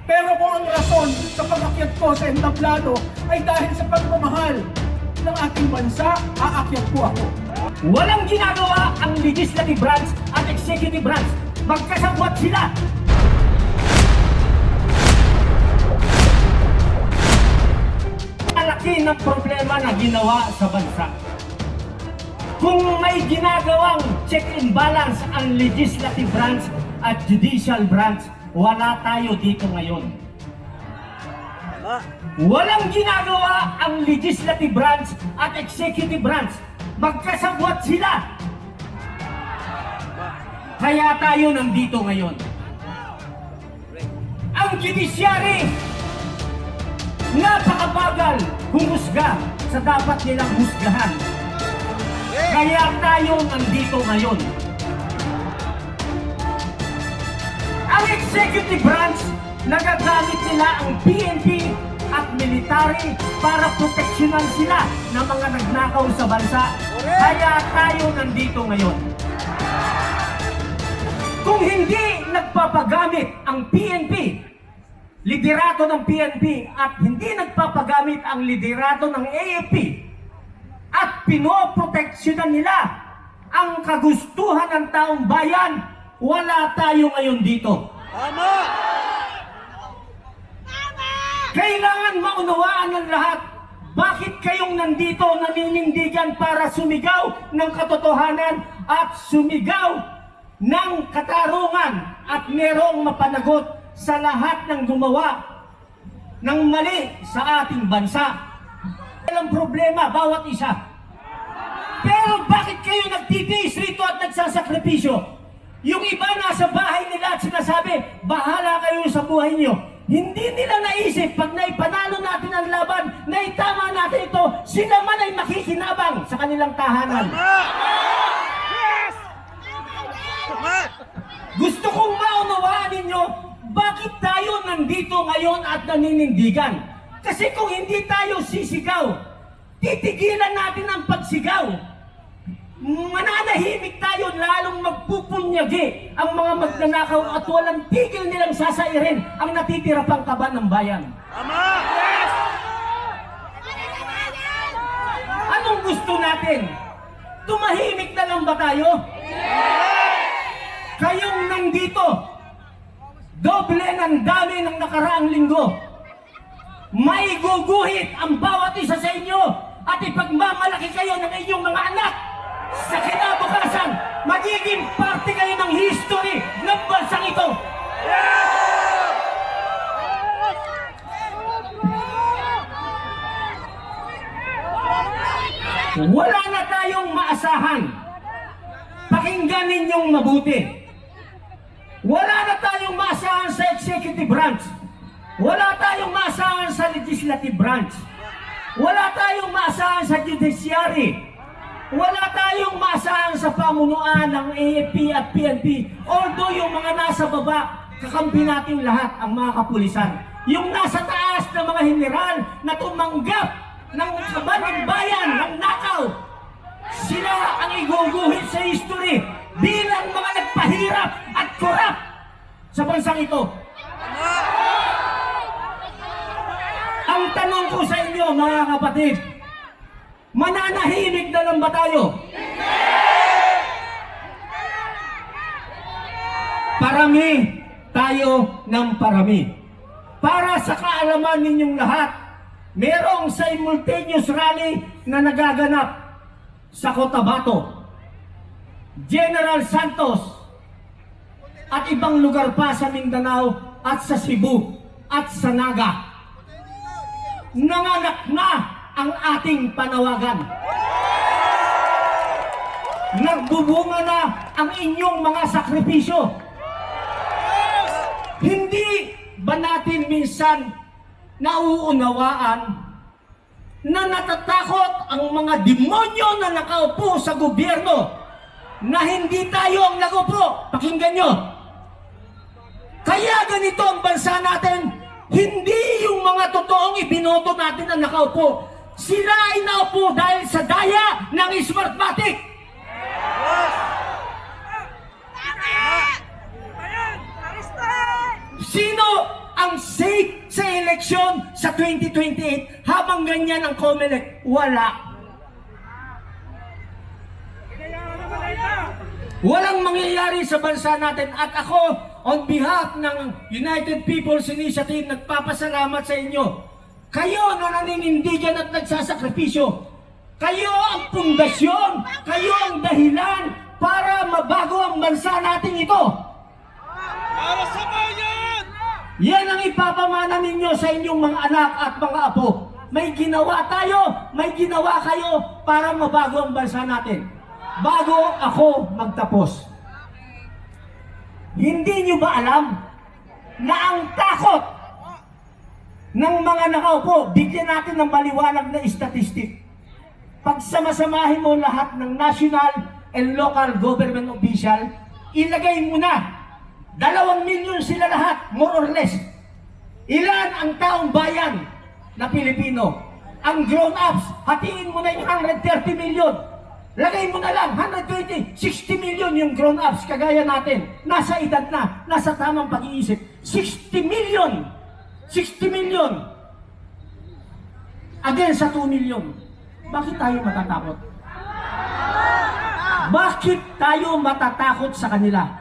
Pero kung ang rason sa pag-akyat ko sa entablado ay dahil sa pagmamahal ng ating bansa, aakyat po ako. Walang ginagawa ang legislative branch at executive branch. Magkasabwat sila. Malaki ng problema na ginawa sa bansa. Kung may ginagawang check and balance ang legislative branch at judicial branch, wala tayo dito ngayon. Walang ginagawa ang legislative branch at executive branch. Magkasabwat sila. Kaya tayo nandito ngayon. Ang judiciary, napakabagal humusga sa dapat nilang husgahan. Kaya tayo nandito ngayon. Ang executive branch, nagagamit nila ang PNP at military para proteksyonan sila ng mga nagnakaw sa bansa. Kaya tayo nandito ngayon. Kung hindi nagpapagamit ang PNP, liderato ng PNP, at hindi nagpapagamit ang liderato ng AFP, at pinoproteksyonan nila ang kagustuhan ng taong bayan, wala tayo ngayon dito. Tama! Kailangan maunawaan ng lahat bakit kayong nandito naninindigan para sumigaw ng katotohanan at sumigaw ng katarungan at merong mapanagot sa lahat ng gumawa ng mali sa ating bansa. Walang problema bawat isa. Pero bakit kayo nagtitiis rito at nagsasakripisyo? Yung iba nasa bahay nila at sinasabi, bahala kayo sa buhay niyo. Hindi nila naisip, pag naipanalo natin ang laban, naitama natin ito, sila man ay makikinabang sa kanilang tahanan. Yes! Tama! Gusto kong maunawaan ninyo, bakit tayo nandito ngayon at naninindigan? Kasi kung hindi tayo sisigaw, titigilan natin ang pagsigaw. Mananahimik tayo, lalong magpupunyagi ang mga magnanakaw at walang tigil nilang sasairin ang natitira pang kaban ng bayan. Tama! Yes! Anong gusto natin? Tumahimik na lang ba tayo? Kayong nandito, doble ng dami ng nakaraang linggo. May guguhit ang bawat isa sa inyo at ipagmamalaki kayo ng inyong mga anak. Sa kinabukasan, magiging parte kayo ng history ng bansang ito. Wala na tayong maasahan. Pakinggan ninyong mabuti. Wala na tayong maasahan sa executive branch. Wala tayong maasahan sa legislative branch. Wala tayong maasahan sa judiciary. Wala tayong maasahan sa pamunuan ng AFP at PNP. Although yung mga nasa baba, kakampi natin lahat ang mga kapulisan. Yung nasa taas na mga general na tumanggap ng kaban ng bayan, ng nakaw, sila ang iguguhit sa history bilang mga nagpahirap at korap sa bansang ito. Ang tanong ko sa inyo, mga kapatid, mananahimik na lang ba tayo? Parami tayo ng parami. Para sa kaalaman ninyong lahat, merong simultaneous rally na nagaganap sa Cotabato, General Santos, at ibang lugar pa sa Mindanao at sa Cebu at sa Naga. Nanganak na ang ating panawagan. Nagbubunga na ang inyong mga sakripisyo. Hindi ba natin minsan nauunawaan na natatakot ang mga demonyo na nakaupo sa gobyerno na hindi tayo ang nagupo? Pakinggan nyo. Kaya ganito ang bansa natin, hindi yung mga totoong ibinoto natin ang nakaupo. Sila ay naupo dahil sa daya ng Smartmatic. Sino ang safe sa eleksyon sa 2028 habang ganyan ang COMELEC? Wala. Walang mangyayari sa bansa natin at ako on behalf ng United People's Initiative nagpapasalamat sa inyo. Kayo na naninindigan at nagsasakripisyo. Kayo ang pundasyon, kayo ang dahilan para mabago ang bansa natin ito. Para sa bayan! Yan ang ipapamana ninyo sa inyong mga anak at mga apo. May ginawa tayo, may ginawa kayo para mabago ang bansa natin. Bago ako magtapos, hindi nyo ba alam na ang takot ng mga nakaupo, bigyan natin ng maliwanag na statistic. Pag samasamahin mo lahat ng national and local government official, ilagay mo na 2 milyon sila lahat, more or less. Ilan ang taong bayan na Pilipino? Ang grown-ups, hatiin mo na yung 130 milyon. Lagay mo na lang, 120, 60 million yung grown-ups kagaya natin. Nasa edad na, nasa tamang pag-iisip. 60 million! 60 million! Again sa 2 million. Bakit tayo matatakot? Bakit tayo matatakot sa kanila?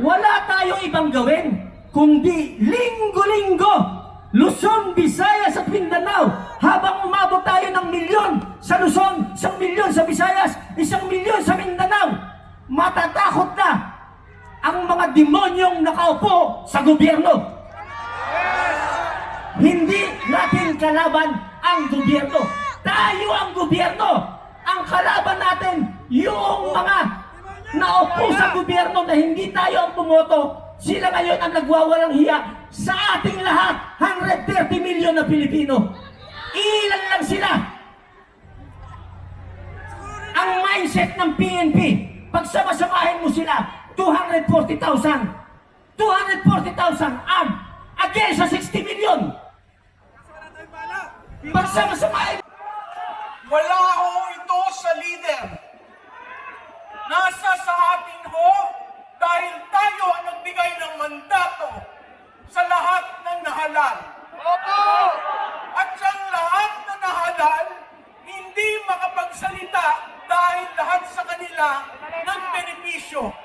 Wala tayong ibang gawin, kundi linggo-linggo Luzon, Visayas at Mindanao. Habang umabot tayo ng 1 milyon sa Luzon, 1 milyon sa Visayas, 1 milyon sa Mindanao, matatakot na ang mga demonyong nakaupo sa gobyerno. Hindi natin kalaban ang gobyerno. Tayo ang gobyerno. Ang kalaban natin, yung mga naupo sa gobyerno na hindi tayo ang pumoto. Sila ngayon ang nagwawalang hiya sa ating lahat, 130 milyon na Pilipino. Ilan lang sila. Ang mindset ng PNP, pag sama-samahin mo sila, 240,000. 240,000 armed against sa 60 milyon. Pag sama-samahin, Wala ho ito sa leader. Nasa sa atin ho dahil tayo ang nagbigay ng mandato sa lahat ng nahalal. At siyang lahat na nahalal, hindi makapagsalita dahil lahat sa kanila nagbenepisyo.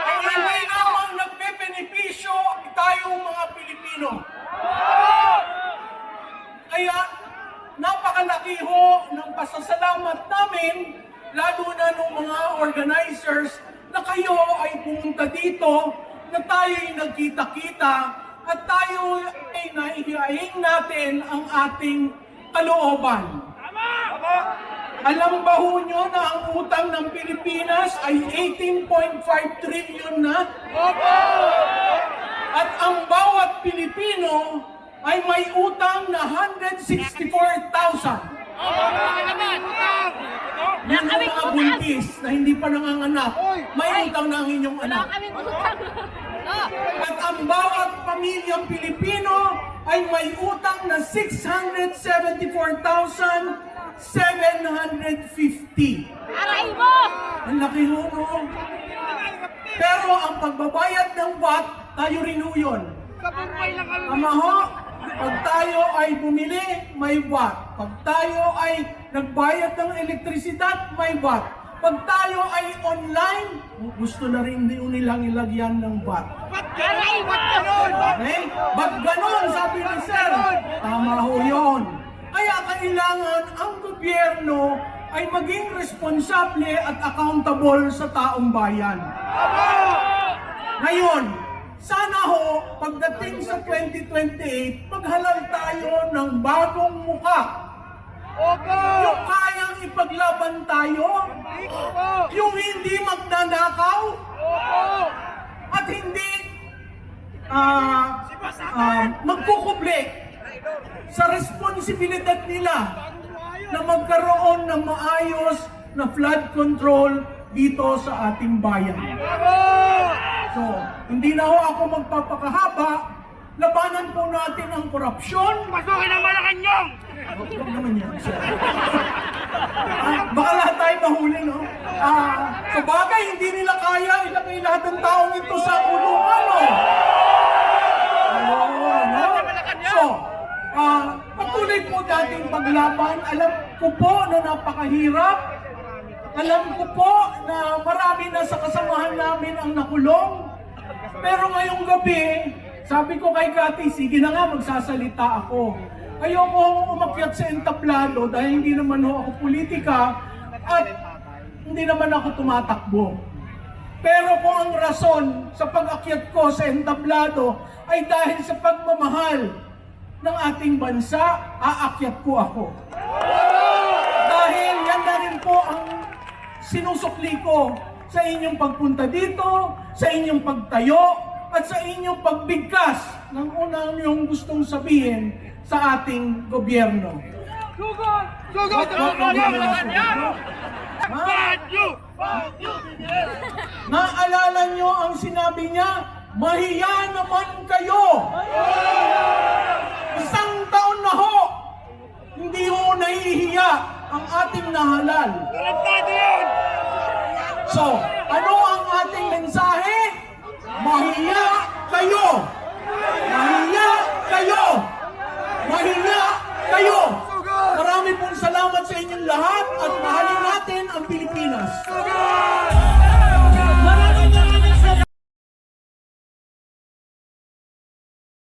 Ang hindi namang nagbebenepisyo tayong mga Pilipino. Kaya napakalaki ho ng pasasalamat namin, lalo na ng mga organizers, na kayo ay pumunta dito, na tayo'y nagkita-kita, at tayo ay naihihaing natin ang ating kalooban. Alam ba ho nyo na ang utang ng Pilipinas ay 18.5 trillion na? At ang bawat Pilipino ay may utang na 164,000. Yan ang mga buntis na hindi pa nanganganak. May utang na ang inyong anak. At ang bawat pamilyang Pilipino ay may utang na 674,750. Aray mo! Ang laki ho, no? Pero ang pagbabayad ng VAT, tayo rin ho yun. Ama ho, pag tayo ay bumili, may VAT. Pag tayo ay nagbayad ng elektrisidad, may VAT. Pag tayo ay online, gusto na rin nilang ilagyan ng VAT. Aray mo! Okay? Ba't ganon, sabi ni Sir? Tama ho yun. Kaya kailangan ang gobyerno ay maging responsable at accountable sa taong bayan. Ngayon, sana ho, pagdating sa 2028, maghalal tayo ng bagong muka. Yung kayang ipaglaban tayo, yung hindi magnanakaw, at hindi magkukuble sa responsibilidad nila na magkaroon ng maayos na flood control dito sa ating bayan. So, hindi na ho ako magpapakahaba. Labanan po natin ang korupsyon. Pasukin ang Malacanang! Huwag naman yan, sir. Baka lahat tayo mahuli, no? Sa bagay, hindi nila kaya ilagay lahat ng taong ito sa kulungan, no? po dating paglaban. Alam ko po na napakahirap. Alam ko po na marami na sa kasamahan namin ang nakulong. Pero ngayong gabi, sabi ko kay Cathy, sige na nga, magsasalita ako. Ayoko umakyat sa entablado dahil hindi naman ho ako politika at hindi naman ako tumatakbo. Pero kung ang rason sa pag-akyat ko sa entablado ay dahil sa pagmamahal ng ating bansa, aakyat po ako. Dahil yan na rin po ang sinusukli ko sa inyong pagpunta dito, sa inyong pagtayo, at sa inyong pagbigkas ng unang yung gustong sabihin sa ating gobyerno. Sugod! What gobyerno na sumunod? Ha? Naalala nyo ang sinabi niya, mahiya naman kayo! Isang taon na ho, hindi ho nahihiya ang ating nahalal. Tarantado yan! So, ano ang ating mensahe? Mahiya kayo! Mahiya kayo! Mahiya kayo! Marami pong salamat sa inyong lahat at mahalin natin ang Pilipinas.